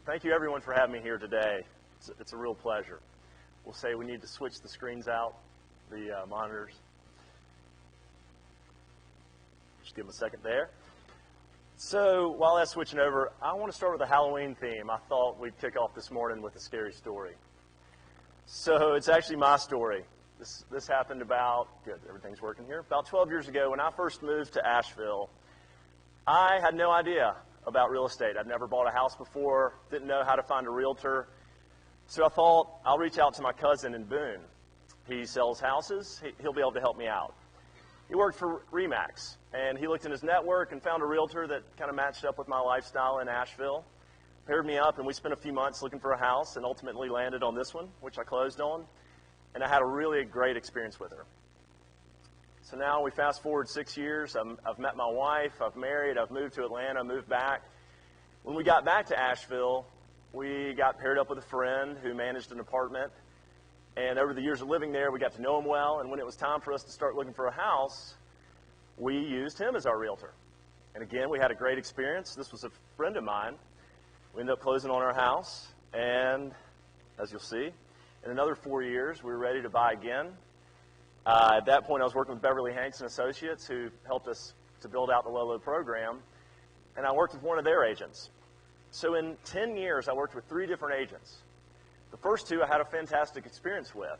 Thank you, everyone, for having me here today. It's a real pleasure. We'll say we need to switch the screens out, the monitors. Just give them a second there. So while that's switching over, I want to start with a Halloween theme. I thought we'd kick off this morning with a scary story. So it's actually my story. This happened about, good, everything's working here, about 12 years ago when I first moved to Asheville. I had no idea about real estate. I'd never bought a house before, didn't know how to find a realtor. So I thought, I'll reach out to my cousin in Boone. He sells houses. He'll be able to help me out. He worked for RE/MAX, and he looked in his network and found a realtor that kind of matched up with my lifestyle in Asheville. Paired me up, and we spent a few months looking for a house and ultimately landed on this one, which I closed on. And I had a really great experience with her. So now we fast forward 6 years. I've met my wife. I've married. I've moved to Atlanta, moved back. When we got back to Asheville, we got paired up with a friend who managed an apartment. And over the years of living there, we got to know him well. And when it was time for us to start looking for a house, we used him as our realtor. And again, we had a great experience. This was a friend of mine. We ended up closing on our house. And as you'll see, in another 4 years, we were ready to buy again. At that point, I was working with Beverly Hanks and Associates, who helped us to build out the LoLo program, and I worked with one of their agents. So in 10 years, I worked with 3 different agents. The first 2 I had a fantastic experience with.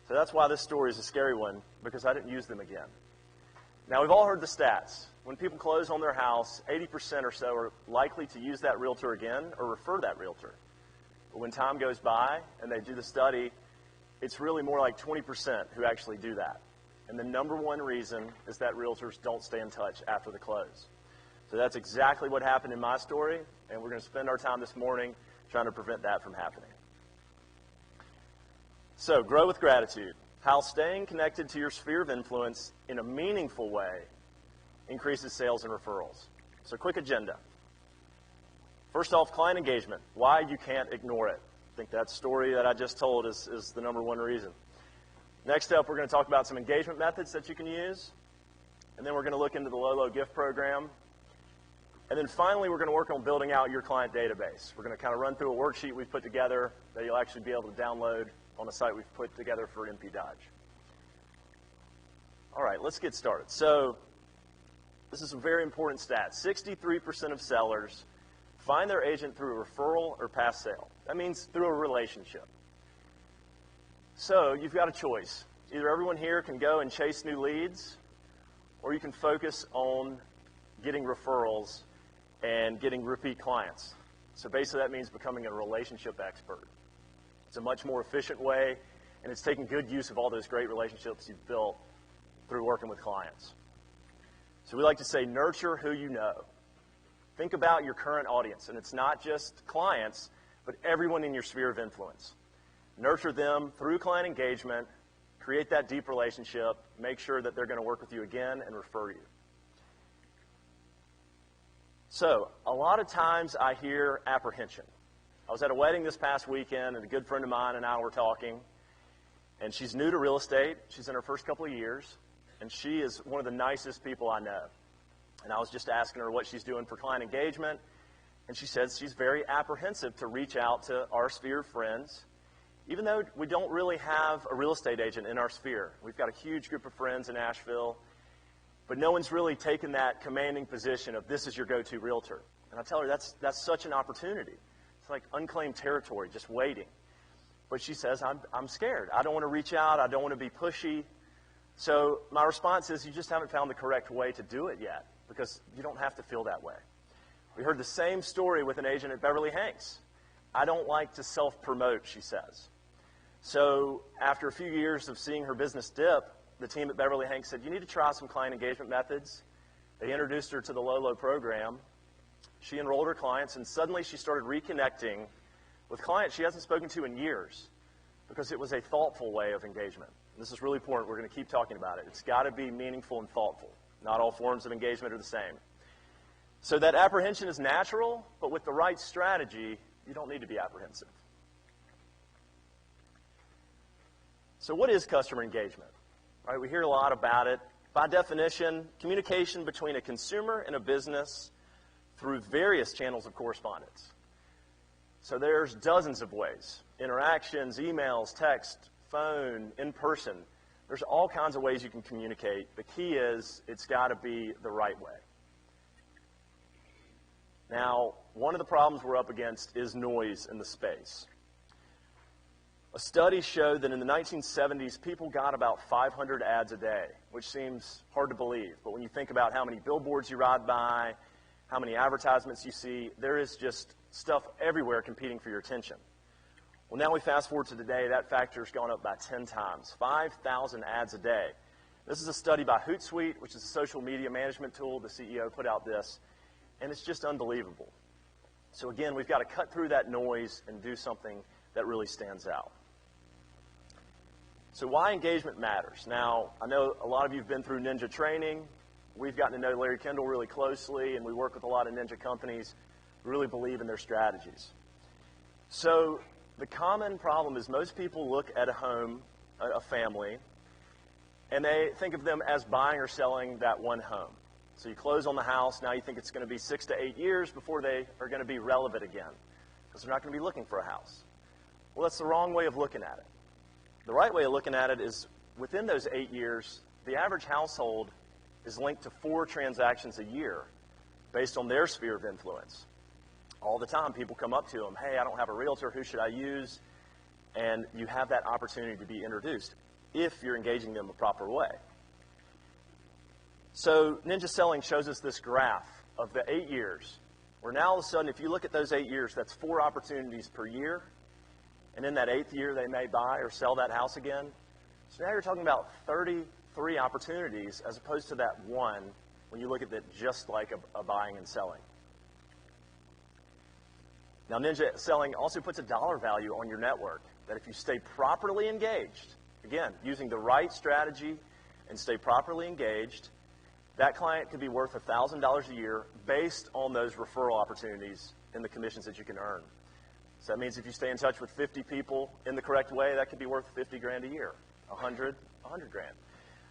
So that's why this story is a scary one, because I didn't use them again. Now, we've all heard the stats. When people close on their house, 80% or so are likely to use that realtor again or refer that realtor. But when time goes by and they do the study, it's really more like 20% who actually do that. And the number one reason is that realtors don't stay in touch after the close. So that's exactly what happened in my story, and we're going to spend our time this morning trying to prevent that from happening. So, grow with gratitude. How staying connected to your sphere of influence in a meaningful way increases sales and referrals. So, quick agenda. First off, client engagement. Why you can't ignore it. I think that story that I just told is the number one reason. Next up, we're going to talk about some engagement methods that you can use. And then we're going to look into the LoLo gift program. And then finally, we're going to work on building out your client database. We're going to kind of run through a worksheet we've put together that you'll actually be able to download on a site we've put together for MP Dodge. All right, let's get started. So this is a very important stat. 63% of sellers find their agent through a referral or past sale. That means through a relationship. So you've got a choice. Either everyone here can go and chase new leads, or you can focus on getting referrals and getting repeat clients. So basically that means becoming a relationship expert. It's a much more efficient way, and it's taking good use of all those great relationships you've built through working with clients. So we like to say nurture who you know. Think about your current audience, and it's not just clients, but everyone in your sphere of influence. Nurture them through client engagement, create that deep relationship, make sure that they're going to work with you again and refer you. So, a lot of times I hear apprehension. I was at a wedding this past weekend, and a good friend of mine and I were talking, and she's new to real estate. She's in her first couple of years, and she is one of the nicest people I know. And I was just asking her what she's doing for client engagement, and she says she's very apprehensive to reach out to our sphere of friends, even though we don't really have a real estate agent in our sphere. We've got a huge group of friends in Asheville, but no one's really taken that commanding position of this is your go-to realtor. And I tell her that's such an opportunity. It's like unclaimed territory, just waiting. But she says, I'm scared. I don't want to reach out. I don't want to be pushy. So my response is you just haven't found the correct way to do it yet, because you don't have to feel that way. We heard the same story with an agent at Beverly Hanks. I don't like to self-promote, she says. So after a few years of seeing her business dip, the team at Beverly Hanks said, you need to try some client engagement methods. They introduced her to the LoLo program. She enrolled her clients, and suddenly she started reconnecting with clients she hasn't spoken to in years, because it was a thoughtful way of engagement. And this is really important. We're going to keep talking about it. It's got to be meaningful and thoughtful. Not all forms of engagement are the same. So that apprehension is natural, but with the right strategy, you don't need to be apprehensive. So what is customer engagement? Right, we hear a lot about it. By definition, communication between a consumer and a business through various channels of correspondence. So there's dozens of ways. Interactions, emails, text, phone, in person. There's all kinds of ways you can communicate. The key is it's got to be the right way. Now, one of the problems we're up against is noise in the space. A study showed that in the 1970s, people got about 500 ads a day, which seems hard to believe. But when you think about how many billboards you ride by, how many advertisements you see, there is just stuff everywhere competing for your attention. Well, now we fast forward to today, that factor's gone up by 10 times, 5,000 ads a day. This is a study by Hootsuite, which is a social media management tool. The CEO put out this, and it's just unbelievable. So again, we've got to cut through that noise and do something that really stands out. So why engagement matters? Now, I know a lot of you have been through Ninja training. We've gotten to know Larry Kendall really closely, and we work with a lot of Ninja companies who really believe in their strategies. So the common problem is most people look at a home, a family, and they think of them as buying or selling that one home. So you close on the house, now you think it's going to be 6 to 8 years before they are going to be relevant again, because they're not going to be looking for a house. Well, that's the wrong way of looking at it. The right way of looking at it is within those 8 years, the average household is linked to 4 transactions a year based on their sphere of influence. All the time, people come up to them, hey, I don't have a realtor, who should I use? And you have that opportunity to be introduced if you're engaging them the proper way. So Ninja Selling shows us this graph of the 8 years, where now all of a sudden, if you look at those 8 years, that's 4 opportunities per year. And in that 8th year, they may buy or sell that house again. So now you're talking about 33 opportunities as opposed to that one when you look at it just like a buying and selling. Now, Ninja Selling also puts a dollar value on your network, that if you stay properly engaged, again, using the right strategy and stay properly engaged, that client could be worth $1,000 a year based on those referral opportunities and the commissions that you can earn. So that means if you stay in touch with 50 people in the correct way, that could be worth 50 grand a year, 100 grand.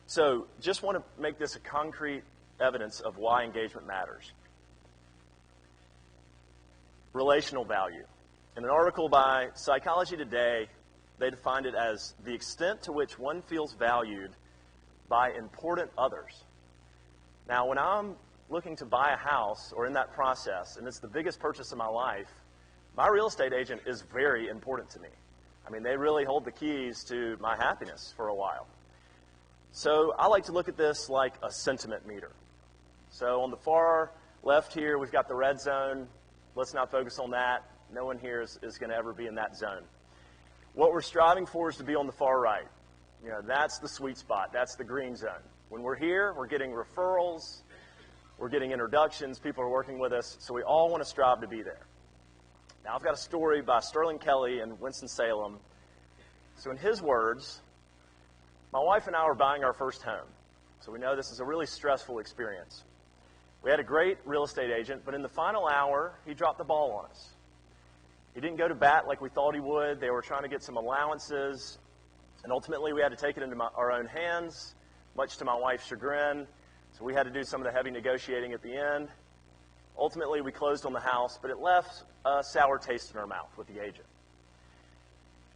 So just want to make this a concrete evidence of why engagement matters. Relational value. In an article by Psychology Today, they defined it as the extent to which one feels valued by important others. Now, when I'm looking to buy a house or in that process, and it's the biggest purchase of my life, my real estate agent is very important to me. I mean, they really hold the keys to my happiness for a while. So I like to look at this like a sentiment meter. So on the far left here, we've got the red zone. Let's not focus on that. No one here is going to ever be in that zone. What we're striving for is to be on the far right. You know, that's the sweet spot. That's the green zone. When we're here, we're getting referrals. We're getting introductions. People are working with us. So we all want to strive to be there. Now, I've got a story by Sterling Kelly in Winston-Salem. So in his words, my wife and I were buying our first home. So we know this is a really stressful experience. We had a great real estate agent, but in the final hour, he dropped the ball on us. He didn't go to bat like we thought he would. They were trying to get some allowances, and ultimately we had to take it into our own hands, much to my wife's chagrin. So we had to do some of the heavy negotiating at the end. Ultimately, we closed on the house, but it left a sour taste in our mouth with the agent.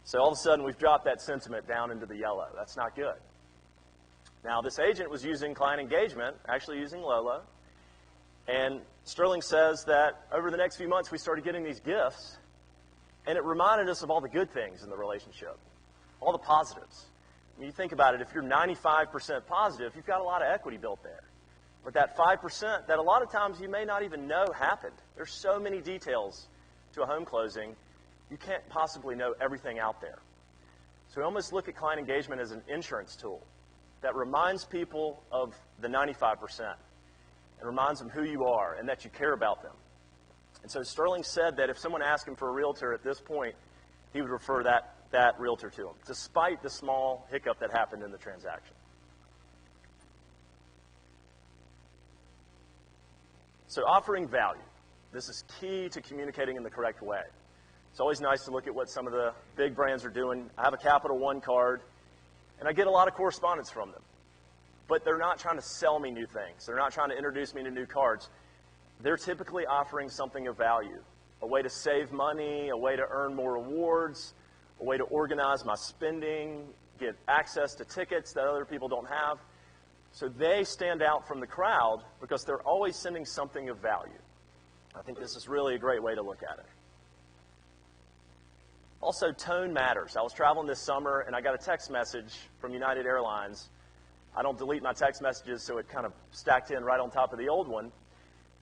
So all of a sudden, we've dropped that sentiment down into the yellow. That's not good. Now, this agent was using client engagement, actually using LoLo, and Sterling says that over the next few months, we started getting these gifts, and it reminded us of all the good things in the relationship, all the positives. When you think about it, if you're 95% positive, you've got a lot of equity built there. But that 5% that a lot of times you may not even know happened. There's so many details to a home closing, you can't possibly know everything out there. So we almost look at client engagement as an insurance tool that reminds people of the 95% and reminds them who you are and that you care about them. And so Sterling said that if someone asked him for a realtor at this point, he would refer that realtor to him, despite the small hiccup that happened in the transaction. So offering value. This is key to communicating in the correct way. It's always nice to look at what some of the big brands are doing. I have a Capital One card, and I get a lot of correspondence from them. But they're not trying to sell me new things. They're not trying to introduce me to new cards. They're typically offering something of value. a way to save money, a way to earn more rewards, a way to organize my spending, get access to tickets that other people don't have. So they stand out from the crowd because they're always sending something of value. I think this is really a great way to look at it. Also, tone matters. I was traveling this summer, and I got a text message from United Airlines. I don't delete my text messages, so it kind of stacked in right on top of the old one.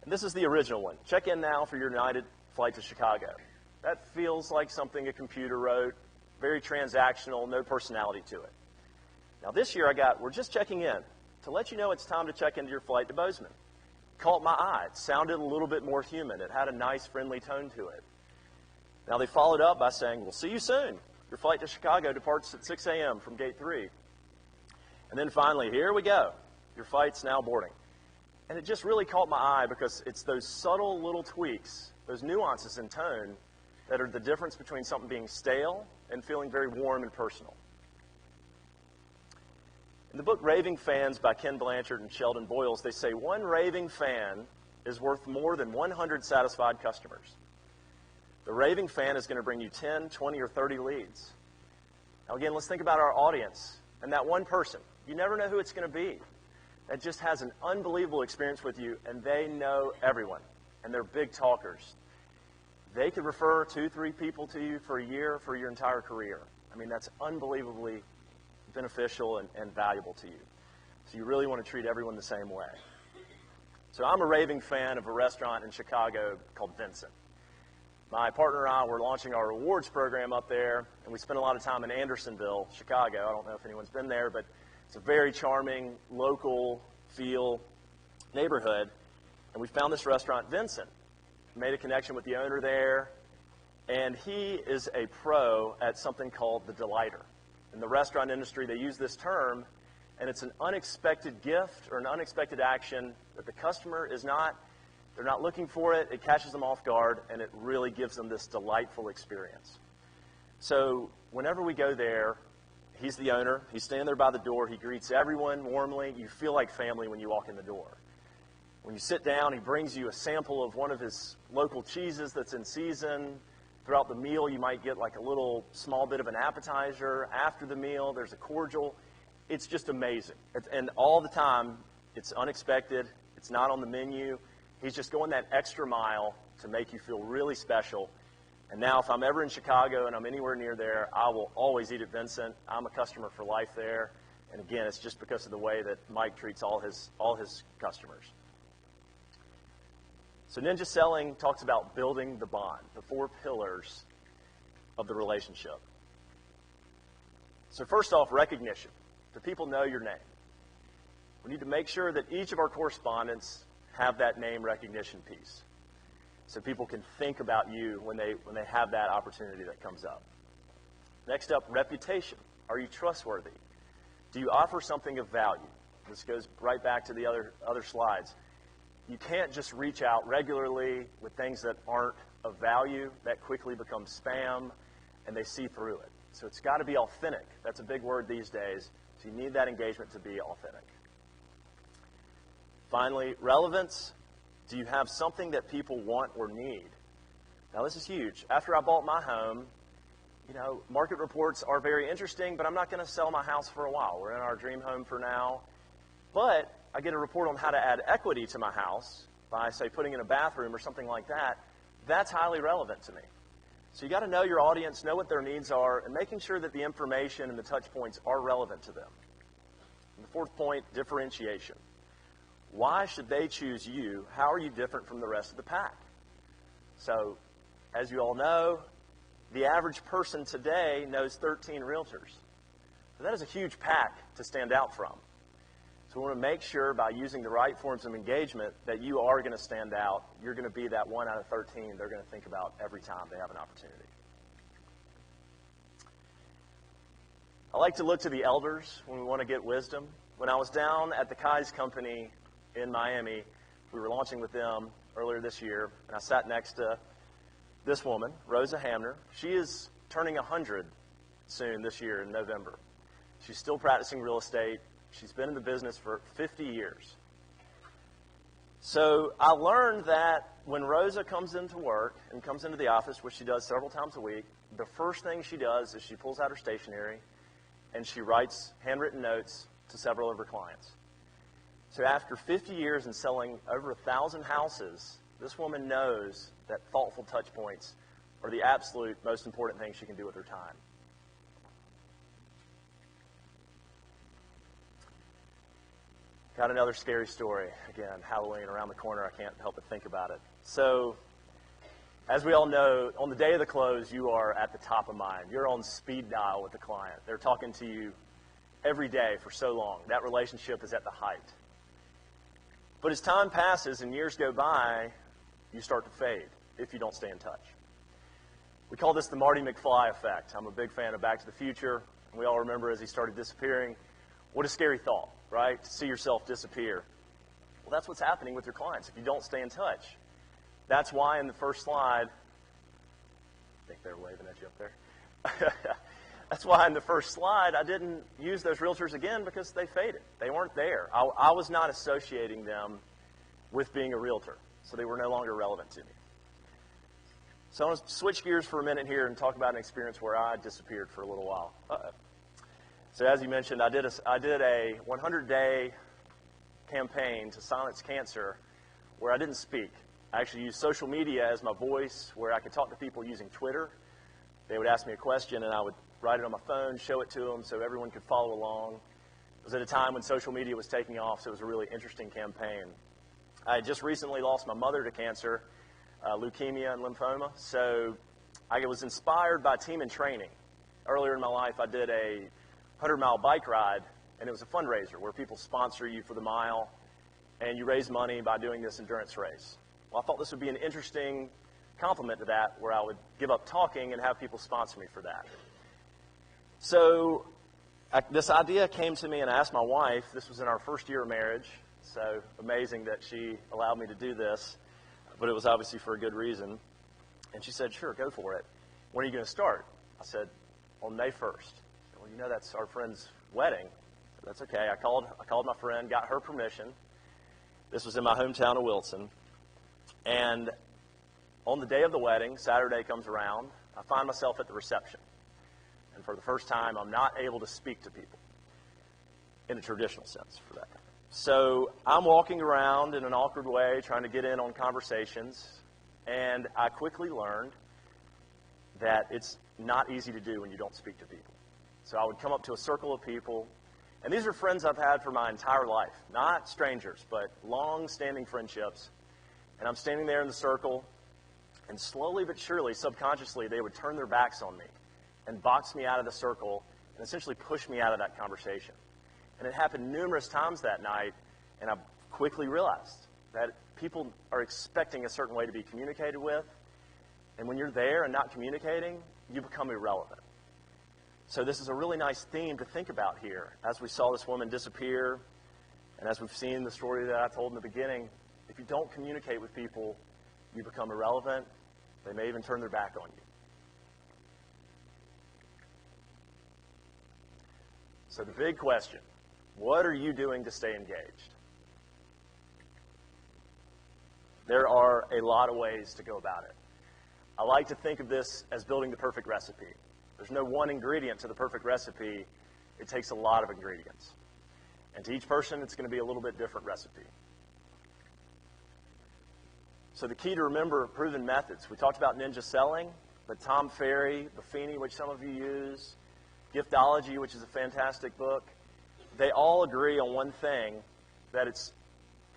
And this is the original one. Check in now for your United flight to Chicago. That feels like something a computer wrote, very transactional, no personality to it. Now this year I got, we're just checking in to let you know it's time to check into your flight to Bozeman. Caught my eye. It sounded a little bit more human. It had a nice, friendly tone to it. Now they followed up by saying, we'll see you soon. Your flight to Chicago departs at 6 a.m. from gate 3. And then finally, here we go. Your flight's now boarding. And it just really caught my eye because it's those subtle little tweaks, those nuances in tone, that are the difference between something being stale and feeling very warm and personal. In the book Raving Fans by Ken Blanchard and Sheldon Boyles, they say one raving fan is worth more than 100 satisfied customers. The raving fan is going to bring you 10, 20, or 30 leads. Now again, let's think about our audience and that one person. You never know who it's going to be. That just has an unbelievable experience with you, and they know everyone, and they're big talkers. They could refer 2, 3 people to you for a year, for your entire career. I mean, that's unbelievably beneficial and valuable to you. So you really want to treat everyone the same way. So I'm a raving fan of a restaurant in Chicago called Vincent. My partner and I were launching our rewards program up there, and we spent a lot of time in Andersonville, Chicago. I don't know if anyone's been there, but it's a very charming, local feel neighborhood. And we found this restaurant, Vincent. Made a connection with the owner there, and he is a pro at something called the delighter. In the restaurant industry, they use this term, and it's an unexpected gift or an unexpected action that the customer is not, they're not looking for it, it catches them off guard, and it really gives them this delightful experience. So whenever we go there, he's the owner, he's standing there by the door, he greets everyone warmly, you feel like family when you walk in the door. When you sit down, he brings you a sample of one of his local cheeses that's in season. Throughout the meal, you might get like a little small bit of an appetizer. After the meal, there's a cordial. It's just amazing. And all the time, it's unexpected. It's not on the menu. He's just going that extra mile to make you feel really special. And now if I'm ever in Chicago and I'm anywhere near there, I will always eat at Vincent. I'm a customer for life there. And again, it's just because of the way that Mike treats all his customers. So Ninja Selling talks about building the bond, the 4 pillars of the relationship. So first off, recognition. Do people know your name? We need to make sure that each of our correspondents have that name recognition piece, so people can think about you when they have that opportunity that comes up. Next up, reputation. Are you trustworthy? Do you offer something of value? This goes right back to the other slides. You can't just reach out regularly with things that aren't of value. That quickly becomes spam, and they see through it. So it's got to be authentic. That's a big word these days. So you need that engagement to be authentic. Finally, relevance. Do you have something that people want or need? Now, this is huge. After I bought my home, market reports are very interesting, but I'm not going to sell my house for a while. We're in our dream home for now. But I get a report on how to add equity to my house by, say, putting in a bathroom or something like that. That's highly relevant to me. So you got to know your audience, know what their needs are, and making sure that the information and the touch points are relevant to them. And the 4th point, differentiation. Why should they choose you? How are you different from the rest of the pack? So, as you all know, the average person today knows 13 realtors. So that is a huge pack to stand out from. So we want to make sure by using the right forms of engagement that you are going to stand out. You're going to be that 1 out of 13 they're going to think about every time they have an opportunity. I like to look to the elders when we want to get wisdom. When I was down at the Kai's company in Miami, we were launching with them earlier this year, and I sat next to this woman, Rosa Hamner. She is turning 100 soon this year in November. She's still practicing real estate. She's been in the business for 50 years. So I learned that when Rosa comes into work and comes into the office, which she does several times a week, the first thing she does is she pulls out her stationery and she writes handwritten notes to several of her clients. So after 50 years and selling over 1,000 houses, this woman knows that thoughtful touch points are the absolute most important thing she can do with her time. Got another scary story. Again, Halloween around the corner. I can't help but think about it. So, as we all know, on the day of the close, you are at the top of mind. You're on speed dial with the client. They're talking to you every day for so long. That relationship is at the height. But as time passes and years go by, you start to fade if you don't stay in touch. We call this the Marty McFly effect. I'm a big fan of Back to the Future. And we all remember as he started disappearing. What a scary thought, right? To see yourself disappear. Well, that's what's happening with your clients if you don't stay in touch. That's why in the first slide, I think they're waving at you up there. That's why in the first slide, I didn't use those realtors again because they faded. They weren't there. I was not associating them with being a realtor, so they were no longer relevant to me. So I want to switch gears for a minute here and talk about an experience where I disappeared for a little while. So as you mentioned, I did a 100-day campaign to silence cancer where I didn't speak. I actually used social media as my voice, where I could talk to people using Twitter. They would ask me a question, and I would write it on my phone, show it to them so everyone could follow along. It was at a time when social media was taking off, so it was a really interesting campaign. I had just recently lost my mother to cancer, leukemia and lymphoma, so I was inspired by team and training. Earlier in my life, I did a 100-mile bike ride, and it was a fundraiser where people sponsor you for the mile, and you raise money by doing this endurance race. Well, I thought this would be an interesting complement to that, where I would give up talking and have people sponsor me for that. So this idea came to me, and I asked my wife. This was in our first year of marriage, so amazing that she allowed me to do this, but it was obviously for a good reason. And she said, sure, go for it. When are you going to start? I said, on May 1st. Well, you know, that's our friend's wedding. That's okay. I called my friend, got her permission. This was in my hometown of Wilson. And on the day of the wedding, Saturday comes around, I find myself at the reception. And for the first time, I'm not able to speak to people in a traditional sense for that. So I'm walking around in an awkward way, trying to get in on conversations. And I quickly learned that it's not easy to do when you don't speak to people. So I would come up to a circle of people, and these are friends I've had for my entire life, not strangers, but long-standing friendships. And I'm standing there in the circle, and slowly but surely, subconsciously, they would turn their backs on me and box me out of the circle and essentially push me out of that conversation. And it happened numerous times that night, and I quickly realized that people are expecting a certain way to be communicated with, and when you're there and not communicating, you become irrelevant. So this is a really nice theme to think about here. As we saw this woman disappear, and as we've seen the story that I told in the beginning, if you don't communicate with people, you become irrelevant. They may even turn their back on you. So the big question, what are you doing to stay engaged? There are a lot of ways to go about it. I like to think of this as building the perfect recipe. There's no one ingredient to the perfect recipe. It takes a lot of ingredients. And to each person, it's going to be a little bit different recipe. So the key to remember proven methods. We talked about ninja selling, but Tom Ferry, Buffini, which some of you use, Giftology, which is a fantastic book, they all agree on one thing, that it's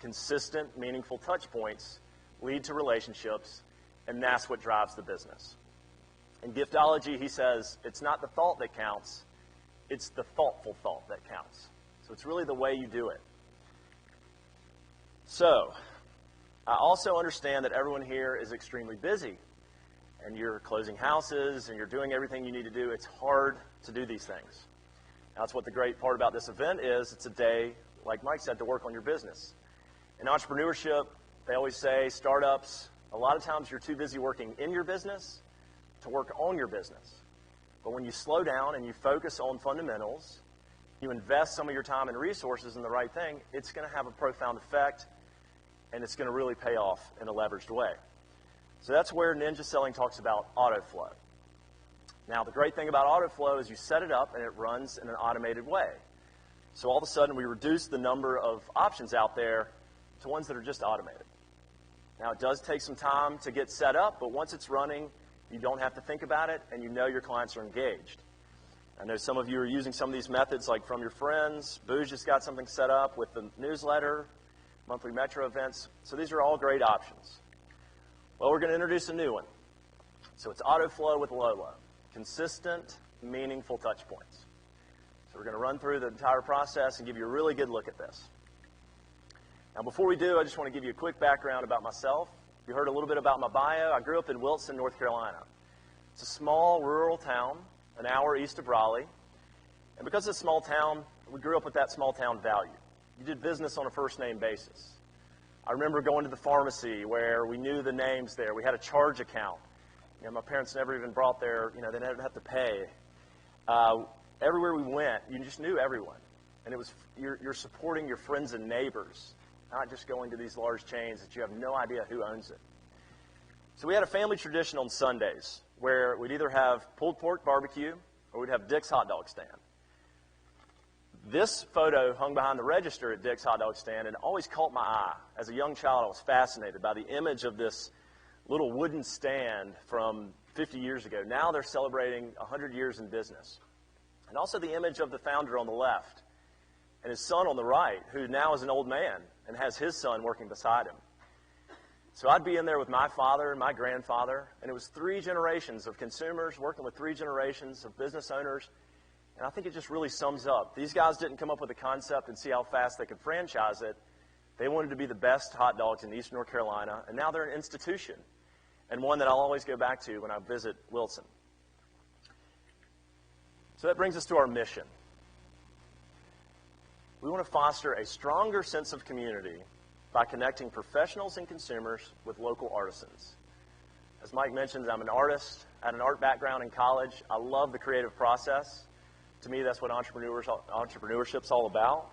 consistent, meaningful touch points lead to relationships, and that's what drives the business. In Giftology, he says, it's not the thought that counts, it's the thoughtful thought that counts. So it's really the way you do it. So, I also understand that everyone here is extremely busy, and you're closing houses, and you're doing everything you need to do. It's hard to do these things. That's what the great part about this event is. It's a day, like Mike said, to work on your business. In entrepreneurship, they always say, startups, a lot of times you're too busy working in your business to work on your business. But when you slow down and you focus on fundamentals, you invest some of your time and resources in the right thing, it's going to have a profound effect. and it's going to really pay off in a leveraged way. So that's where Ninja Selling talks about autoflow. Now, the great thing about autoflow is you set it up and it runs in an automated way. So all of a sudden, we reduce the number of options out there to ones that are just automated. Now, it does take some time to get set up, but once it's running, you don't have to think about it, and you know your clients are engaged. I know some of you are using some of these methods, like from your friends. Boo's just got something set up with the newsletter, monthly Metro events. So these are all great options. Well, we're going to introduce a new one. So it's autoflow with LoLo, consistent, meaningful touch points. So we're going to run through the entire process and give you a really good look at this. Now, before we do, I just want to give you a quick background about myself. You heard a little bit about my bio. I grew up in Wilson, North Carolina. It's a small rural town, an hour east of Raleigh. And because it's a small town, we grew up with that small town value. You did business on a first name basis. I remember going to the pharmacy where we knew the names there. We had a charge account. You know, my parents never even brought their, they didn't have to pay. Everywhere we went, you just knew everyone. And it was, you're supporting your friends and neighbors, not just going to these large chains that you have no idea who owns it. So we had a family tradition on Sundays where we'd either have pulled pork barbecue or we'd have Dick's hot dog stand. This photo hung behind the register at Dick's hot dog stand and always caught my eye. As a young child, I was fascinated by the image of this little wooden stand from 50 years ago. Now they're celebrating 100 years in business. And also the image of the founder on the left and his son on the right, who now is an old man and has his son working beside him. So I'd be in there with my father and my grandfather, and it was 3 generations of consumers working with 3 generations of business owners, and I think it just really sums up. These guys didn't come up with a concept and see how fast they could franchise it. They wanted to be the best hot dogs in Eastern North Carolina, and now they're an institution, and one that I'll always go back to when I visit Wilson. So that brings us to our mission. We want to foster a stronger sense of community by connecting professionals and consumers with local artisans. As Mike mentioned, I'm an artist. I had an art background in college. I love the creative process. To me, that's what entrepreneurship's all about.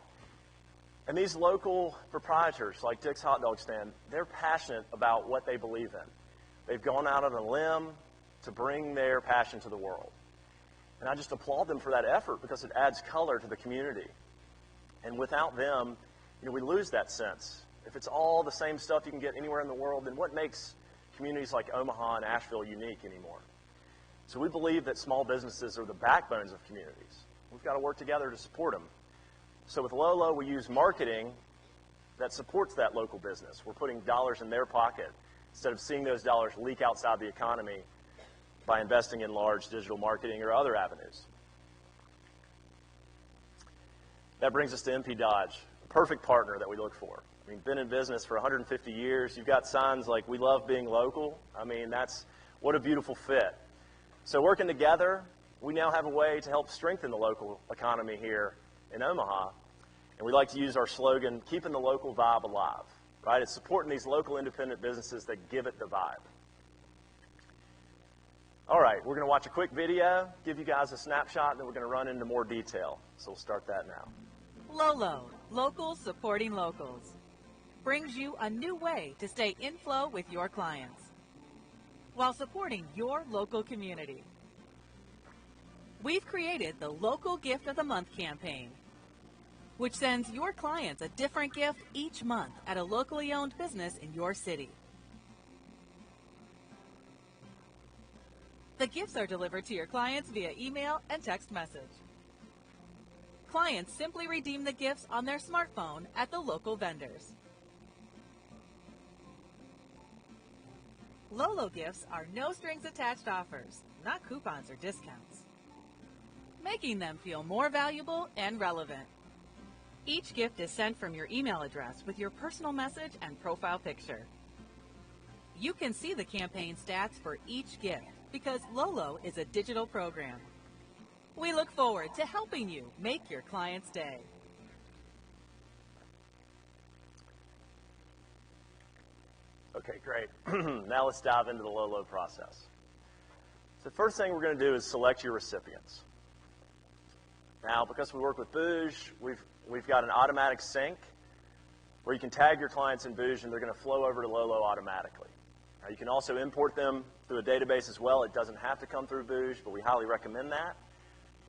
And these local proprietors, like Dick's Hot Dog Stand, they're passionate about what they believe in. They've gone out on a limb to bring their passion to the world. And I just applaud them for that effort because it adds color to the community. And without them, we lose that sense. If it's all the same stuff you can get anywhere in the world, then what makes communities like Omaha and Asheville unique anymore? So we believe that small businesses are the backbones of communities. We've got to work together to support them. So with LoLo, we use marketing that supports that local business. We're putting dollars in their pocket instead of seeing those dollars leak outside the economy by investing in large digital marketing or other avenues. That brings us to MP Dodge, a perfect partner that we look for. I mean, been in business for 150 years. You've got signs like, we love being local. I mean, what a beautiful fit. So working together, we now have a way to help strengthen the local economy here in Omaha. And we like to use our slogan, keeping the local vibe alive, right? It's supporting these local independent businesses that give it the vibe. All right, we're going to watch a quick video, give you guys a snapshot, and then we're going to run into more detail. So we'll start that now. LoLo, locals supporting locals, brings you a new way to stay in flow with your clients while supporting your local community. We've created the Local Gift of the Month campaign, which sends your clients a different gift each month at a locally owned business in your city. The gifts are delivered to your clients via email and text message. Clients simply redeem the gifts on their smartphone at the local vendors. LoLo gifts are no strings attached offers, not coupons or discounts, making them feel more valuable and relevant. Each gift is sent from your email address with your personal message and profile picture. You can see the campaign stats for each gift because LoLo is a digital program. We look forward to helping you make your client's day. Okay, great. Now let's dive into the LoLo process. So the first thing we're going to do is select your recipients. Now, because we work with Booge, we've got an automatic sync where you can tag your clients in Booge and they're going to flow over to LoLo automatically. Now, you can also import them through a database as well. It doesn't have to come through Booge, but we highly recommend that.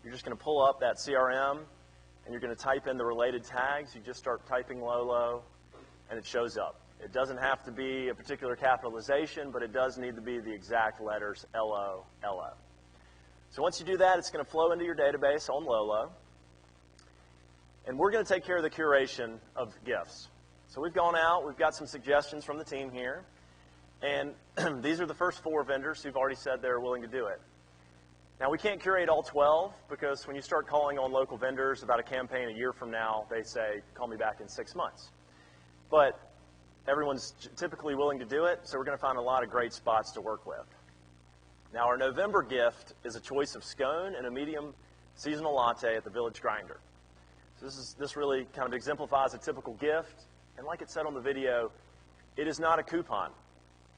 You're just going to pull up that CRM, and you're going to type in the related tags. You just start typing LoLo, and it shows up. It doesn't have to be a particular capitalization, but it does need to be the exact letters LO, LO. So once you do that, it's going to flow into your database on LoLo. And we're going to take care of the curation of gifts. So we've gone out, we've got some suggestions from the team here, and these are the first 4 vendors who've already said they're willing to do it. Now, we can't curate all 12 because when you start calling on local vendors about a campaign a year from now, they say, call me back in 6 months. But everyone's typically willing to do it, so we're going to find a lot of great spots to work with. Now, our November gift is a choice of scone and a medium seasonal latte at the Village Grinder. So this really kind of exemplifies a typical gift, and like it said on the video, it is not a coupon.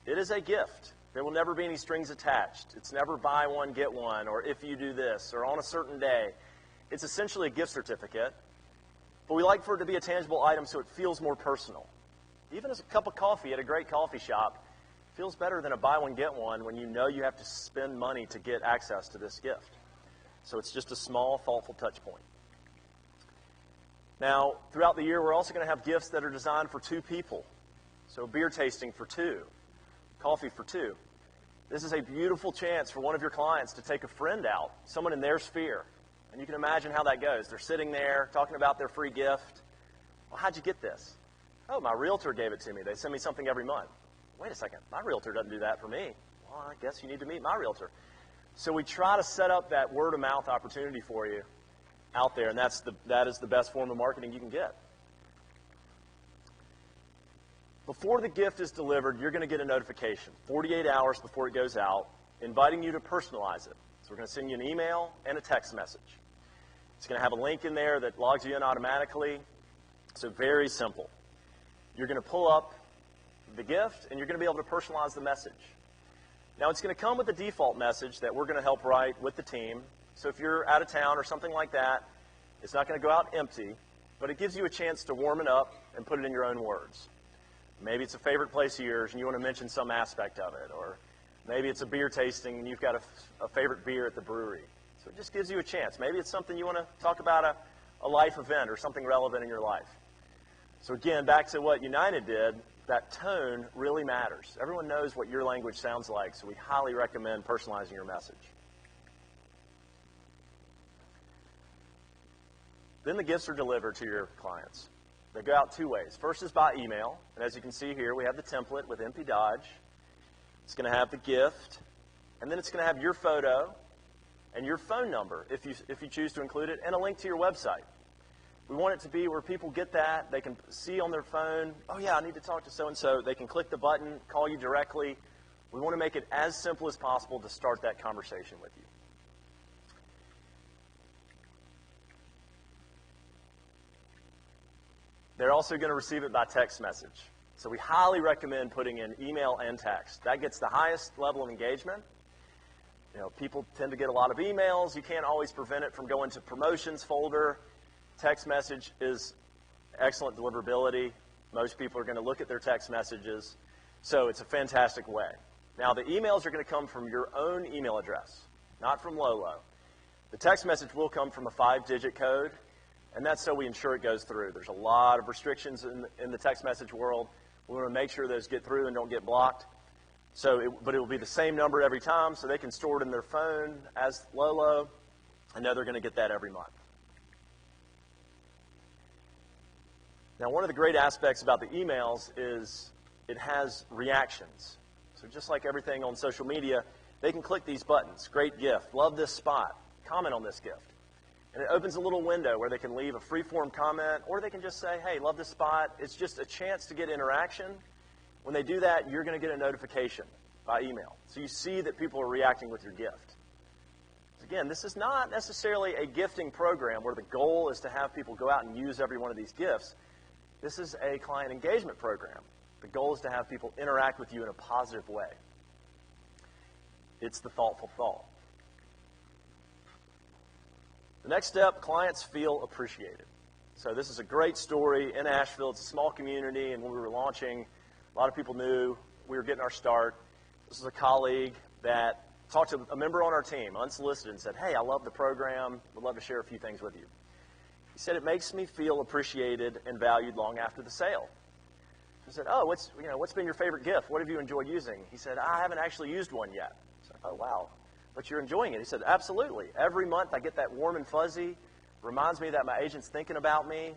It is a gift. There will never be any strings attached. It's never buy one, get one, or if you do this, or on a certain day. It's essentially a gift certificate, but we like for it to be a tangible item so it feels more personal. Even as a cup of coffee at a great coffee shop feels better than a buy one, get one when you know you have to spend money to get access to this gift. So it's just a small, thoughtful touch point. Now, throughout the year, we're also going to have gifts that are designed for 2 people. So beer tasting for 2, coffee for 2. This is a beautiful chance for one of your clients to take a friend out, someone in their sphere. And you can imagine how that goes. They're sitting there talking about their free gift. Well, how'd you get this? Oh, my realtor gave it to me. They send me something every month. Wait a second, my realtor doesn't do that for me. Well, I guess you need to meet my realtor. So we try to set up that word-of-mouth opportunity for you out there, and that is the best form of marketing you can get. Before the gift is delivered, you're going to get a notification 48 hours before it goes out, inviting you to personalize it. So we're going to send you an email and a text message. It's going to have a link in there that logs you in automatically. So very simple. You're going to pull up the gift, and you're going to be able to personalize the message. Now, it's going to come with a default message that we're going to help write with the team. So if you're out of town or something like that, it's not going to go out empty, but it gives you a chance to warm it up and put it in your own words. Maybe it's a favorite place of yours and you want to mention some aspect of it, or maybe it's a beer tasting and you've got a favorite beer at the brewery. So it just gives you a chance. Maybe it's something you want to talk about, a life event or something relevant in your life. So again, back to what United did, that tone really matters. Everyone knows what your language sounds like, so we highly recommend personalizing your message. Then the gifts are delivered to your clients. They go out 2 ways. First is by email, and as you can see here, we have the template with MP Dodge. It's going to have the gift, and then it's going to have your photo and your phone number, if you choose to include it, and a link to your website. We want it to be where people get that. They can see on their phone, oh yeah, I need to talk to so-and-so. They can click the button, call you directly. We want to make it as simple as possible to start that conversation with you. They're also going to receive it by text message. So we highly recommend putting in email and text. That gets the highest level of engagement. You know, people tend to get a lot of emails. You can't always prevent it from going to promotions folder. Text message is excellent deliverability. Most people are going to look at their text messages. So it's a fantastic way. Now, the emails are going to come from your own email address, not from LoLo. The text message will come from a 5-digit code, and that's so we ensure it goes through. There's a lot of restrictions in the text message world. We want to make sure those get through and don't get blocked. But it will be the same number every time, so they can store it in their phone as LoLo, and know they're going to get that every month. Now, one of the great aspects about the emails is it has reactions. So just like everything on social media, they can click these buttons. Great gift. Love this spot. Comment on this gift. And it opens a little window where they can leave a free-form comment, or they can just say, hey, love this spot. It's just a chance to get interaction. When they do that, you're going to get a notification by email. So you see that people are reacting with your gift. Again, this is not necessarily a gifting program where the goal is to have people go out and use every one of these gifts. This is a client engagement program. The goal is to have people interact with you in a positive way. It's the thoughtful thought. The next step, clients feel appreciated. So this is a great story in Asheville. It's a small community, and when we were launching, a lot of people knew we were getting our start. This is a colleague that talked to a member on our team, unsolicited, and said, hey, I love the program. Would love to share a few things with you. He said, it makes me feel appreciated and valued long after the sale. I said, oh, what's been your favorite gift? What have you enjoyed using? He said, I haven't actually used one yet. I said, oh, wow. But you're enjoying it. He said, absolutely. Every month I get that warm and fuzzy. Reminds me that my agent's thinking about me.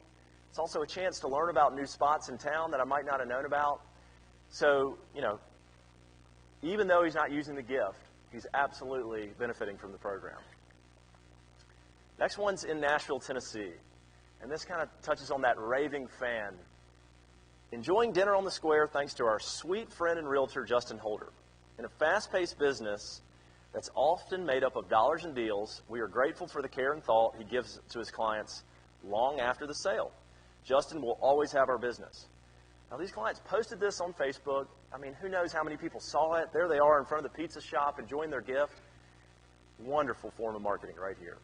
It's also a chance to learn about new spots in town that I might not have known about. So, even though he's not using the gift, he's absolutely benefiting from the program. Next one's in Nashville, Tennessee. And this kind of touches on that raving fan. Enjoying dinner on the square thanks to our sweet friend and realtor, Justin Holder. In a fast-paced business that's often made up of dollars and deals, we are grateful for the care and thought he gives to his clients long after the sale. Justin will always have our business. Now, these clients posted this on Facebook. I mean, who knows how many people saw it? There they are in front of the pizza shop enjoying their gift. Wonderful form of marketing right here.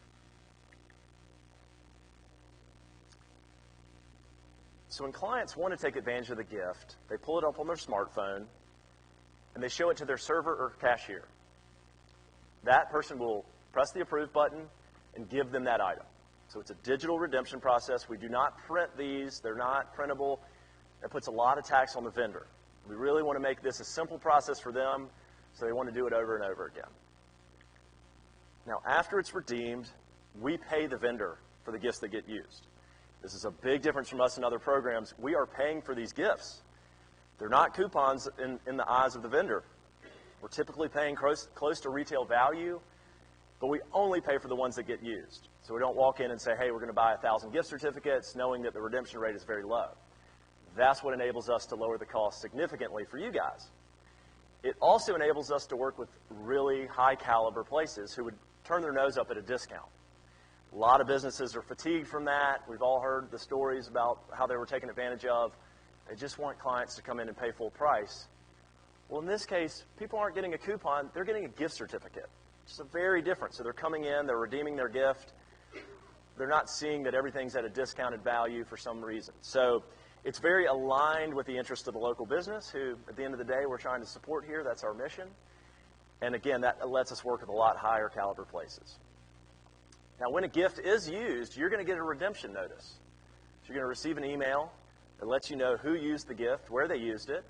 So when clients want to take advantage of the gift, they pull it up on their smartphone, and they show it to their server or cashier. That person will press the approve button and give them that item. So it's a digital redemption process. We do not print these. They're not printable. That puts a lot of tax on the vendor. We really want to make this a simple process for them, so they want to do it over and over again. Now, after it's redeemed, we pay the vendor for the gifts that get used. This is a big difference from us and other programs. We are paying for these gifts. They're not coupons in the eyes of the vendor. We're typically paying close to retail value, but we only pay for the ones that get used. So we don't walk in and say, hey, we're going to buy 1,000 gift certificates, knowing that the redemption rate is very low. That's what enables us to lower the cost significantly for you guys. It also enables us to work with really high caliber places who would turn their nose up at a discount. A lot of businesses are fatigued from that. We've all heard the stories about how they were taken advantage of. They just want clients to come in and pay full price. Well, in this case, people aren't getting a coupon. They're getting a gift certificate, which is very different. So they're coming in, they're redeeming their gift. They're not seeing that everything's at a discounted value for some reason. So it's very aligned with the interest of the local business, who, at the end of the day, we're trying to support here. That's our mission. And again, that lets us work with a lot higher caliber places. Now, when a gift is used, you're going to get a redemption notice. So you're going to receive an email that lets you know who used the gift, where they used it,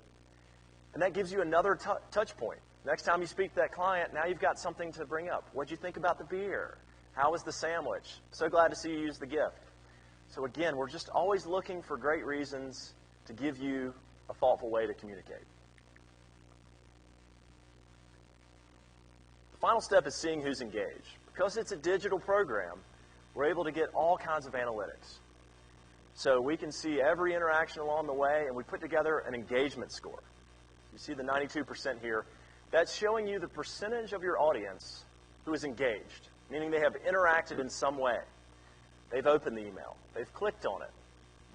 and that gives you another touch point. Next time you speak to that client, now you've got something to bring up. What'd you think about the beer? How was the sandwich? So glad to see you use the gift. So again, we're just always looking for great reasons to give you a thoughtful way to communicate. The final step is seeing who's engaged. Because it's a digital program, we're able to get all kinds of analytics. So we can see every interaction along the way, and we put together an engagement score. You see the 92% here. That's showing you the percentage of your audience who is engaged, meaning they have interacted in some way. They've opened the email. They've clicked on it.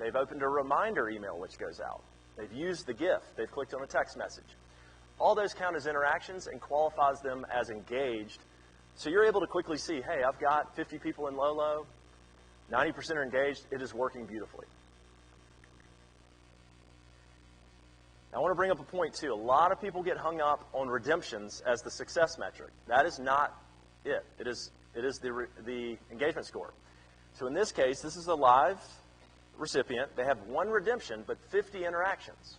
They've opened a reminder email which goes out. They've used the gift. They've clicked on a text message. All those count as interactions and qualifies them as engaged. So you're able to quickly see, hey, I've got 50 people in LoLo, 90% are engaged, it is working beautifully. Now, I want to bring up a point too. A lot of people get hung up on redemptions as the success metric. That is not it. It is the engagement score. So in this case, this is a live recipient. They have one redemption, but 50 interactions.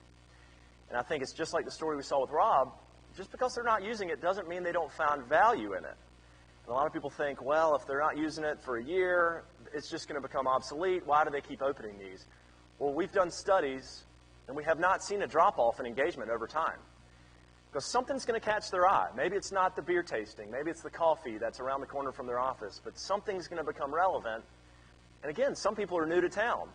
And I think it's just like the story we saw with Rob. Just because they're not using it doesn't mean they don't find value in it. A lot of people think, well, if they're not using it for a year, it's just going to become obsolete. Why do they keep opening these? Well, we've done studies, and we have not seen a drop-off in engagement over time. Because something's going to catch their eye. Maybe it's not the beer tasting. Maybe it's the coffee that's around the corner from their office. But something's going to become relevant. And again, some people are new to town.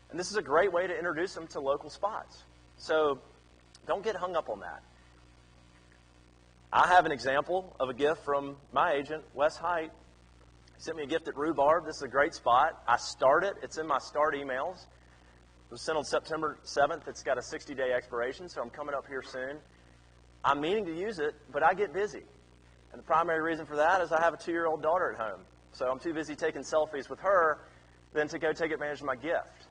And this is a great way to introduce them to local spots. So don't get hung up on that. I have an example of a gift from my agent, Wes Height. He sent me a gift at Rhubarb. This is a great spot. I start it. It's in my start emails. It was sent on September 7th. It's got a 60-day expiration, so I'm coming up here soon. I'm meaning to use it, but I get busy. And the primary reason for that is I have a 2-year-old daughter at home. So I'm too busy taking selfies with her than to go take advantage of my gift.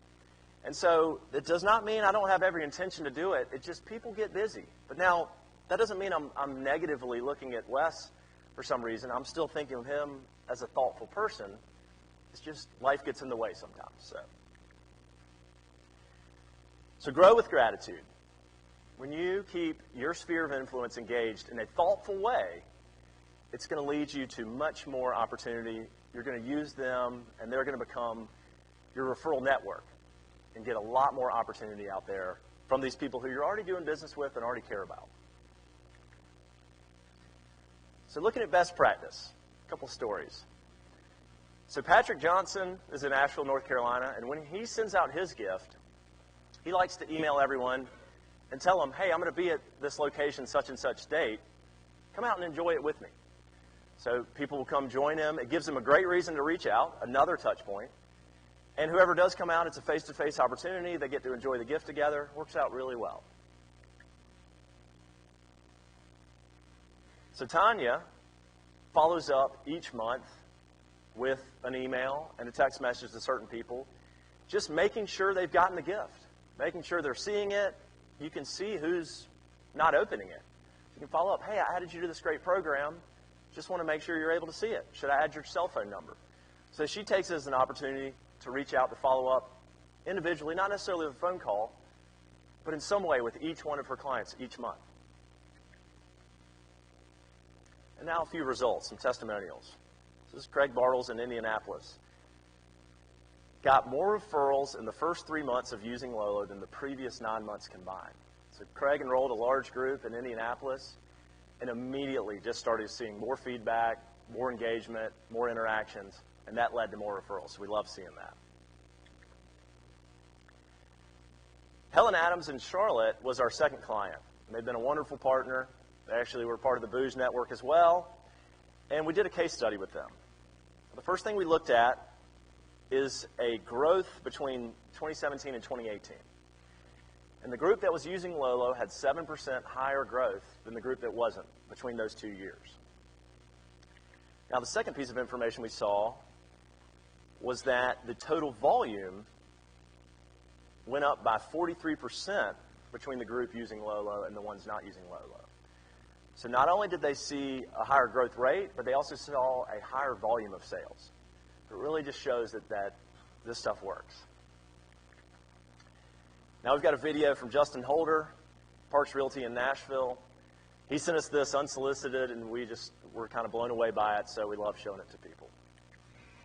And so it does not mean I don't have every intention to do it. It's just people get busy. But now, that doesn't mean I'm negatively looking at Wes for some reason. I'm still thinking of him as a thoughtful person. It's just life gets in the way sometimes. So grow with gratitude. When you keep your sphere of influence engaged in a thoughtful way, it's going to lead you to much more opportunity. You're going to use them, and they're going to become your referral network and get a lot more opportunity out there from these people who you're already doing business with and already care about. So looking at best practice, a couple stories. So Patrick Johnson is in Asheville, North Carolina, and when he sends out his gift, he likes to email everyone and tell them, hey, I'm going to be at this location such and such date. Come out and enjoy it with me. So people will come join him. It gives them a great reason to reach out, another touch point. And whoever does come out, it's a face-to-face opportunity. They get to enjoy the gift together. Works out really well. So Tanya follows up each month with an email and a text message to certain people, just making sure they've gotten the gift, making sure they're seeing it. You can see who's not opening it. You can follow up, hey, I added you to this great program. Just want to make sure you're able to see it. Should I add your cell phone number? So she takes it as an opportunity to reach out, to follow up individually, not necessarily with a phone call, but in some way with each one of her clients each month. And now a few results, some testimonials. This is Craig Bartles in Indianapolis. Got more referrals in the first 3 months of using LoLo than the previous 9 months combined. So Craig enrolled a large group in Indianapolis and immediately just started seeing more feedback, more engagement, more interactions, and that led to more referrals. So we love seeing that. Helen Adams in Charlotte was our second client. And they've been a wonderful partner. They actually were part of the Booze Network as well. And we did a case study with them. The first thing we looked at is a growth between 2017 and 2018. And the group that was using LoLo had 7% higher growth than the group that wasn't between those 2 years. Now, the second piece of information we saw was that the total volume went up by 43% between the group using LoLo and the ones not using LoLo. So not only did they see a higher growth rate, but they also saw a higher volume of sales. It really just shows that this stuff works. Now we've got a video from Justin Holder, Parks Realty in Nashville. He sent us this unsolicited, and we're kind of blown away by it, so we love showing it to people.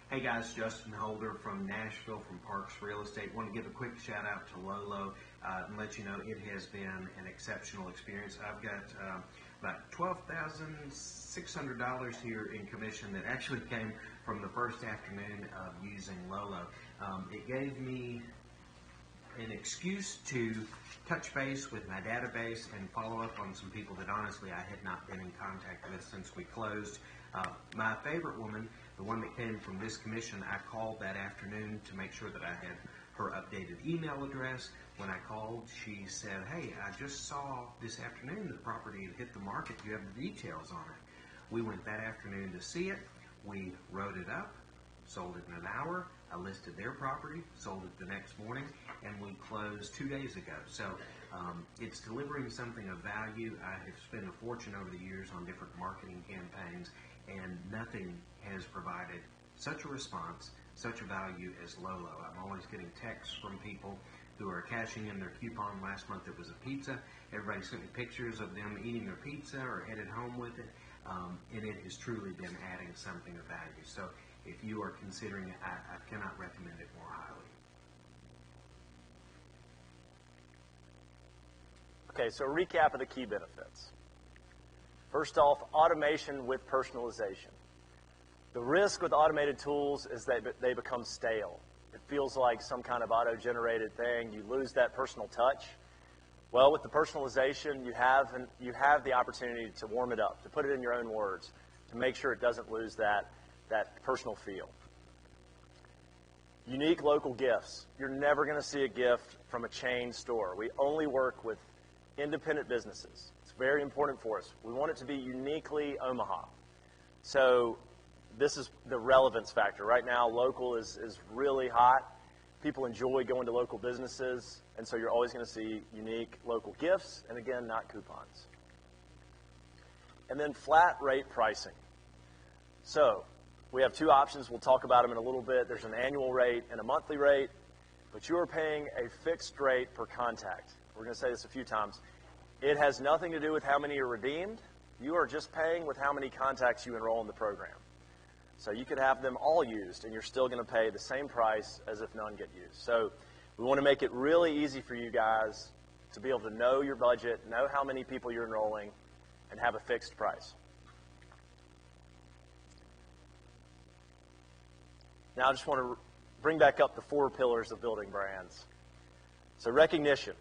Hey guys, Justin Holder from Nashville from Parks Real Estate. Want to give a quick shout out to LoLo and let you know it has been an exceptional experience. I've got about $12,600 here in commission that actually came from the first afternoon of using LoLo. It gave me an excuse to touch base with my database and follow up on some people that honestly I had not been in contact with since we closed. My favorite woman, the one that came from this commission, I called that afternoon to make sure that I had her updated email address. When I called, she said, hey, I just saw this afternoon the property had hit the market. Do you have the details on it? We went that afternoon to see it. We wrote it up, sold it in an hour. I listed their property, sold it the next morning, and we closed 2 days ago. So it's delivering something of value. I have spent a fortune over the years on different marketing campaigns, and nothing has provided such a response, such a value as LoLo. I'm always getting texts from people who are cashing in their coupon. Last month it was a pizza. Everybody sent me pictures of them eating their pizza or headed home with it, and it has truly been adding something of value. So if you are considering it, I cannot recommend it more highly. Okay, so a recap of the key benefits. First off, automation with personalization. The risk with automated tools is that they become stale. It feels like some kind of auto-generated thing. You lose that personal touch. Well, with the personalization, you have the opportunity to warm it up, to put it in your own words, to make sure it doesn't lose that personal feel. Unique local gifts. You're never going to see a gift from a chain store. We only work with independent businesses. It's very important for us. We want it to be uniquely Omaha. So this is the relevance factor. Right now, local is really hot. People enjoy going to local businesses, and so you're always going to see unique local gifts, and again, not coupons. And then flat rate pricing. So we have two options. We'll talk about them in a little bit. There's an annual rate and a monthly rate, but you are paying a fixed rate per contact. We're going to say this a few times. It has nothing to do with how many are redeemed. You are just paying with how many contacts you enroll in the program. So you could have them all used, and you're still going to pay the same price as if none get used. So we want to make it really easy for you guys to be able to know your budget, know how many people you're enrolling, and have a fixed price. Now I just want to bring back up the 4 pillars of building brands. So recognition.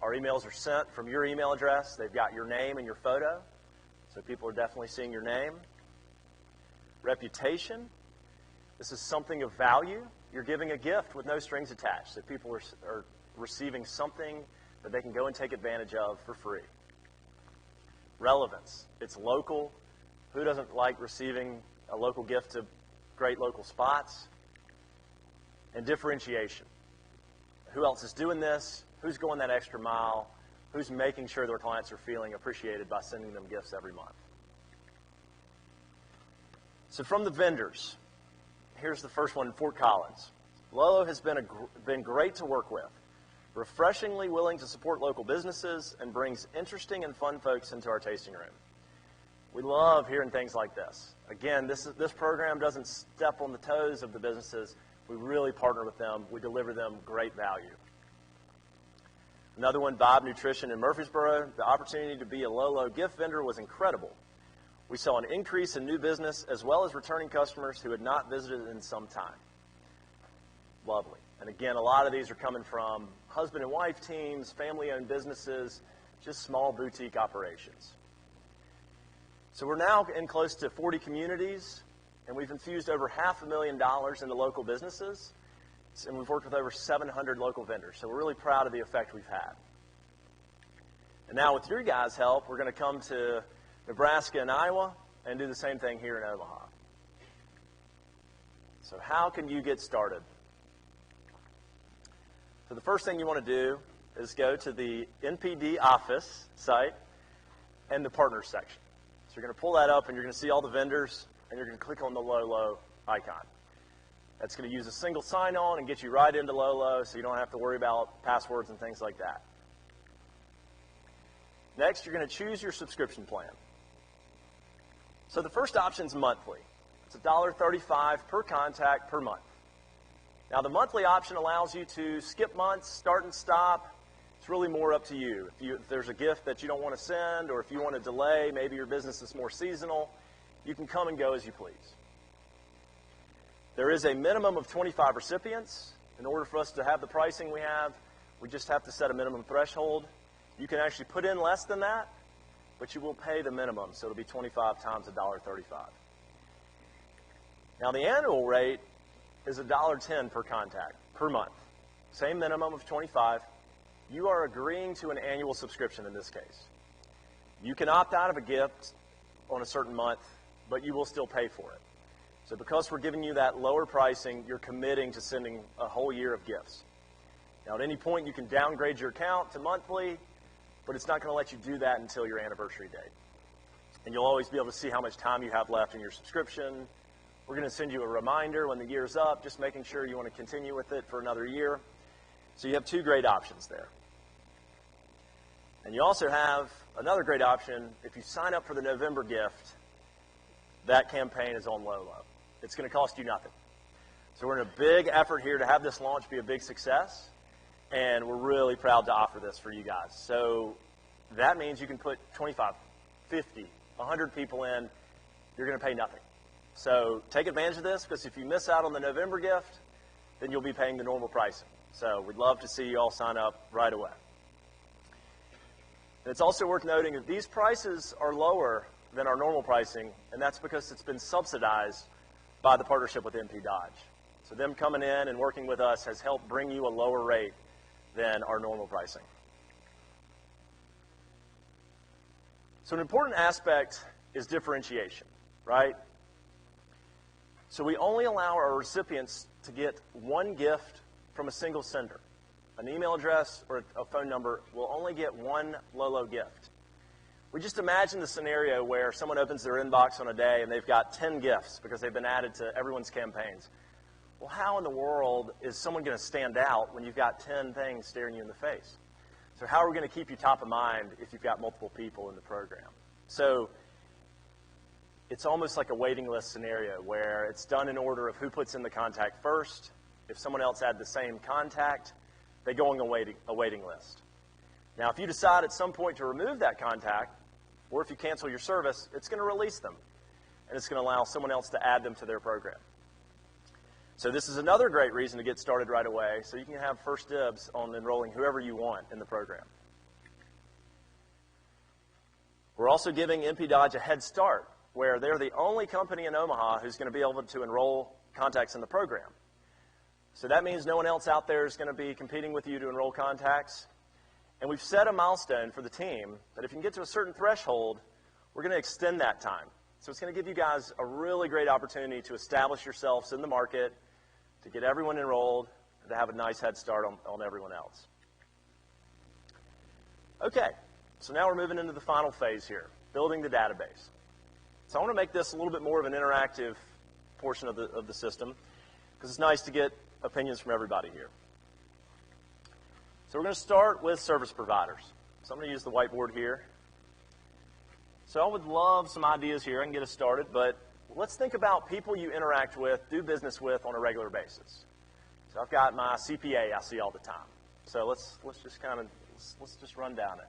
Our emails are sent from your email address. They've got your name and your photo, so people are definitely seeing your name. Reputation. This is something of value. You're giving a gift with no strings attached, so people are receiving something that they can go and take advantage of for free. Relevance. It's local. Who doesn't like receiving a local gift to great local spots? And differentiation. Who else is doing this? Who's going that extra mile? Who's making sure their clients are feeling appreciated by sending them gifts every month? So from the vendors, here's the first one in Fort Collins. LoLo has been great to work with, refreshingly willing to support local businesses, and brings interesting and fun folks into our tasting room. We love hearing things like this. Again, this program doesn't step on the toes of the businesses. We really partner with them. We deliver them great value. Another one, Bob Nutrition in Murfreesboro. The opportunity to be a LoLo gift vendor was incredible. We saw an increase in new business as well as returning customers who had not visited in some time. Lovely. And again, a lot of these are coming from husband and wife teams, family-owned businesses, just small boutique operations. So we're now in close to 40 communities, and we've infused over $500,000 into local businesses, and we've worked with over 700 local vendors. So we're really proud of the effect we've had. And now with your guys' help, we're going to come to Nebraska and Iowa and do the same thing here in Omaha. So how can you get started? So the first thing you want to do is go to the NPD office site and the partners section. So you're going to pull that up and you're going to see all the vendors, and you're going to click on the LoLo icon. That's going to use a single sign-on and get you right into LoLo, so you don't have to worry about passwords and things like that. Next, you're going to choose your subscription plan. So the first option is monthly. It's $1.35 per contact per month. Now the monthly option allows you to skip months, start and stop. It's really more up to you. If there's a gift that you don't want to send, or if you want to delay, maybe your business is more seasonal, you can come and go as you please. There is a minimum of 25 recipients. In order for us to have the pricing we have, we just have to set a minimum threshold. You can actually put in less than that, but you will pay the minimum, so it'll be 25 times $1.35. Now the annual rate is $1.10 per contact per month. Same minimum of 25. You are agreeing to an annual subscription in this case. You can opt out of a gift on a certain month, but you will still pay for it. So because we're giving you that lower pricing, you're committing to sending a whole year of gifts. Now at any point you can downgrade your account to monthly, but it's not going to let you do that until your anniversary date. And you'll always be able to see how much time you have left in your subscription. We're going to send you a reminder when the year's up, just making sure you want to continue with it for another year. So you have two great options there. And you also have another great option. If you sign up for the November gift, that campaign is on LoLo. It's going to cost you nothing. So we're in a big effort here to have this launch be a big success, and we're really proud to offer this for you guys. So that means you can put 25, 50, 100 people in. You're going to pay nothing. So take advantage of this, because if you miss out on the November gift, then you'll be paying the normal pricing. So we'd love to see you all sign up right away. And it's also worth noting that these prices are lower than our normal pricing, and that's because it's been subsidized by the partnership with MP Dodge. So them coming in and working with us has helped bring you a lower rate than our normal pricing. So an important aspect is differentiation, right? So we only allow our recipients to get one gift from a single sender. An email address or a phone number will only get one LoLo gift. We just imagine the scenario where someone opens their inbox on a day and they've got 10 gifts because they've been added to everyone's campaigns. Well, how in the world is someone going to stand out when you've got 10 things staring you in the face? So how are we going to keep you top of mind if you've got multiple people in the program? So it's almost like a waiting list scenario where it's done in order of who puts in the contact first. If someone else had the same contact, they go on a waiting list. Now, if you decide at some point to remove that contact, or if you cancel your service, it's going to release them, and it's going to allow someone else to add them to their program. So this is another great reason to get started right away, so you can have first dibs on enrolling whoever you want in the program. We're also giving MP Dodge a head start, where they're the only company in Omaha who's going to be able to enroll contacts in the program. So that means no one else out there is going to be competing with you to enroll contacts. And we've set a milestone for the team that if you can get to a certain threshold, we're going to extend that time. So it's going to give you guys a really great opportunity to establish yourselves in the market, to get everyone enrolled, and to have a nice head start on everyone else. Okay, so now we're moving into the final phase here, building the database. So I want to make this a little bit more of an interactive portion of the system, because it's nice to get opinions from everybody here. So we're going to start with service providers. So I'm going to use the whiteboard here. So I would love some ideas here. I can get us started, but let's think about people you interact with, do business with on a regular basis. So I've got my CPA I see all the time. So let's just let's just run down it.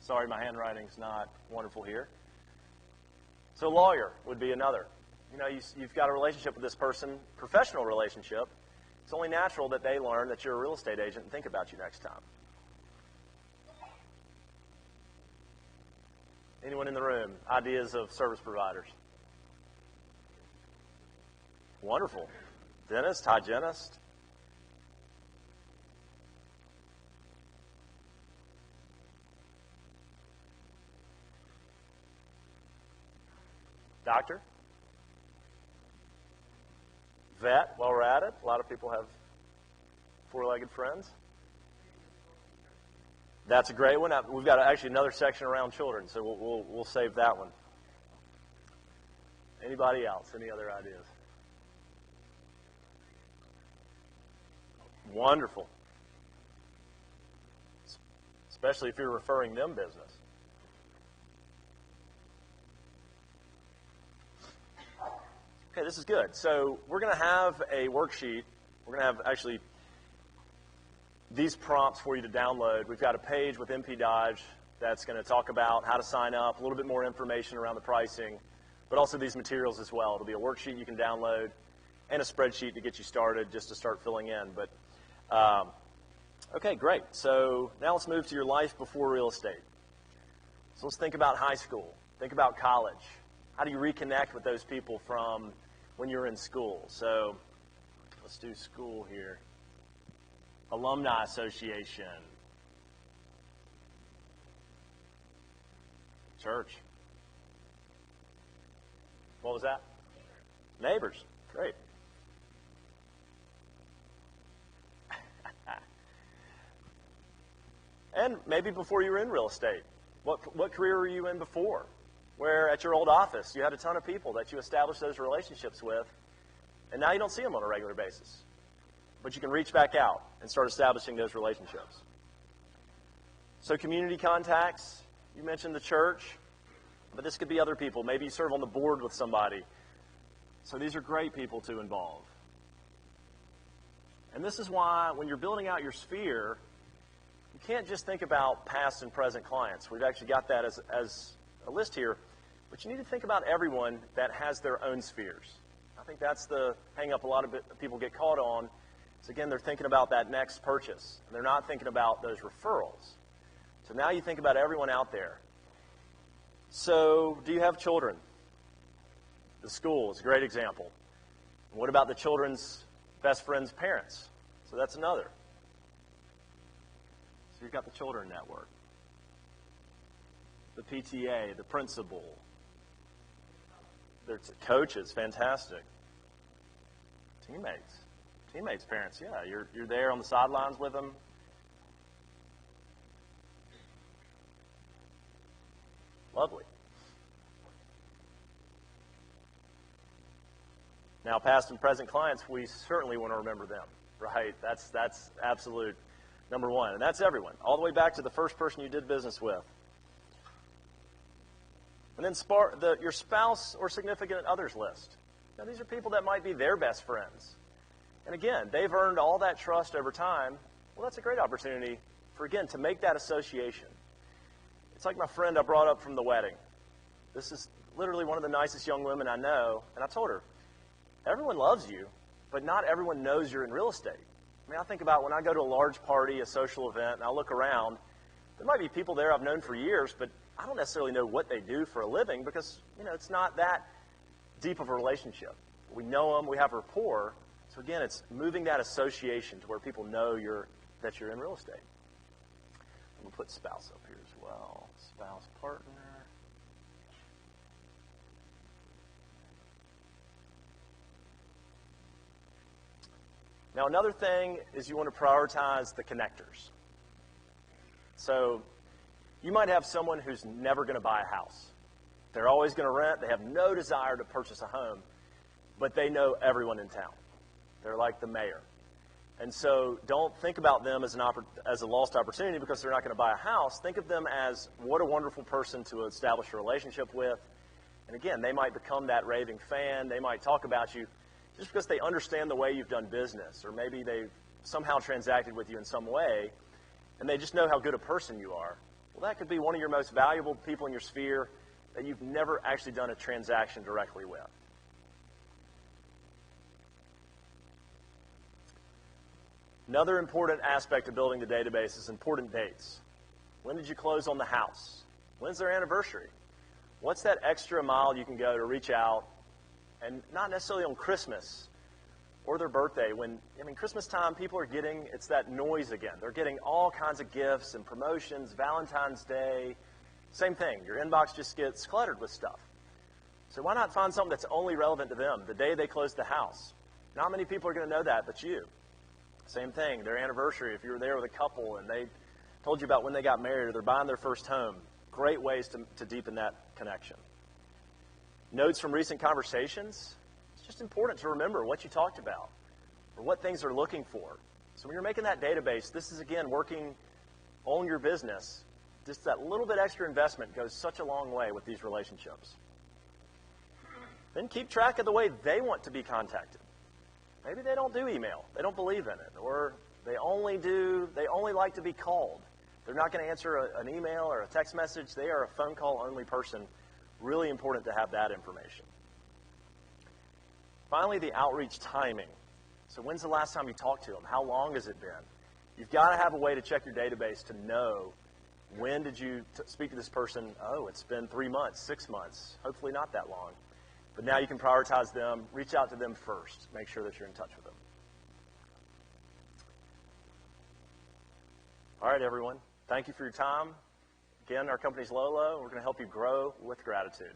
Sorry, my handwriting's not wonderful here. So a lawyer would be another. You know, you've got a relationship with this person, professional relationship. It's only natural that they learn that you're a real estate agent and think about you next time. Anyone in the room, ideas of service providers? Wonderful. Dentist, hygienist. Doctor? Vet, while we're at it. A lot of people have four-legged friends. That's a great one. We've got actually another section around children, so we'll save that one. Anybody else? Any other ideas? Wonderful. Especially if you're referring them business. Okay, this is good. So we're going to have a worksheet. We're going to have actually these prompts for you to download. We've got a page with MP Dodge that's going to talk about how to sign up, a little bit more information around the pricing, but also these materials as well. It'll be a worksheet you can download and a spreadsheet to get you started, just to start filling in. But okay, great. So now let's move to your life before real estate. So let's think about high school. Think about college. How do you reconnect with those people from when you're in school? So let's do school here. Alumni association. Church. What was that? Neighbors. Great. And maybe before you were in real estate. What career were you in before? Where at your old office you had a ton of people that you established those relationships with, and now you don't see them on a regular basis. But you can reach back out and start establishing those relationships. So community contacts, you mentioned the church, but this could be other people. Maybe you serve on the board with somebody. So these are great people to involve. And this is why when you're building out your sphere, you can't just think about past and present clients. We've actually got that as a list here. But you need to think about everyone that has their own spheres. I think that's the hang up a lot of people get caught on. So again, they're thinking about that next purchase. And they're not thinking about those referrals. So now you think about everyone out there. So do you have children? The school is a great example. And what about the children's best friend's parents? So that's another. So you've got the children network. The PTA, the principal, Their coaches, fantastic. Teammates, parents, yeah. You're there on the sidelines with them. Lovely. Now, past and present clients, we certainly want to remember them, right? That's absolute number one, and that's everyone, all the way back to the first person you did business with. And then your spouse or significant others list. Now, these are people that might be their best friends. And again, they've earned all that trust over time. Well, that's a great opportunity for, again, to make that association. It's like my friend I brought up from the wedding. This is literally one of the nicest young women I know, and I told her, everyone loves you, but not everyone knows you're in real estate. I mean, I think about when I go to a large party, a social event, and I look around, there might be people there I've known for years, but I don't necessarily know what they do for a living because, it's not that deep of a relationship. We know them, we have rapport. So again, it's moving that association to where people know that you're in real estate. I'm going to put spouse up here as well. Spouse, partner. Now, another thing is you want to prioritize the connectors. So you might have someone who's never going to buy a house. They're always going to rent. They have no desire to purchase a home, but they know everyone in town. They're like the mayor. And so don't think about them as a lost opportunity because they're not going to buy a house. Think of them as what a wonderful person to establish a relationship with. And again, they might become that raving fan. They might talk about you just because they understand the way you've done business, or maybe they've somehow transacted with you in some way, and they just know how good a person you are. Well, that could be one of your most valuable people in your sphere that you've never actually done a transaction directly with. Another important aspect of building the database is important dates. When did you close on the house? When's their anniversary? What's that extra mile you can go to reach out? And not necessarily on Christmas or their birthday. Christmas time, people are it's that noise again. They're getting all kinds of gifts and promotions, Valentine's Day. Same thing. Your inbox just gets cluttered with stuff. So why not find something that's only relevant to them, the day they closed the house? Not many people are going to know that but you. Same thing, their anniversary, if you were there with a couple and they told you about when they got married or they're buying their first home. Great ways to deepen that connection. Notes from recent conversations. It's just important to remember what you talked about or what things they're looking for. So when you're making that database, this is, again, working on your business. Just that little bit extra investment goes such a long way with these relationships. Then keep track of the way they want to be contacted. Maybe they don't do email. They don't believe in it. Or they only like to be called. They're not going to answer an email or a text message. They are a phone call only person. Really important to have that information. Finally, the outreach timing. So when's the last time you talked to them? How long has it been? You've got to have a way to check your database to know when did you speak to this person. Oh, it's been 3 months, 6 months, hopefully not that long. But now you can prioritize them, reach out to them first, make sure that you're in touch with them. All right, everyone. Thank you for your time. Again, our company's LoLo. We're going to help you grow with gratitude.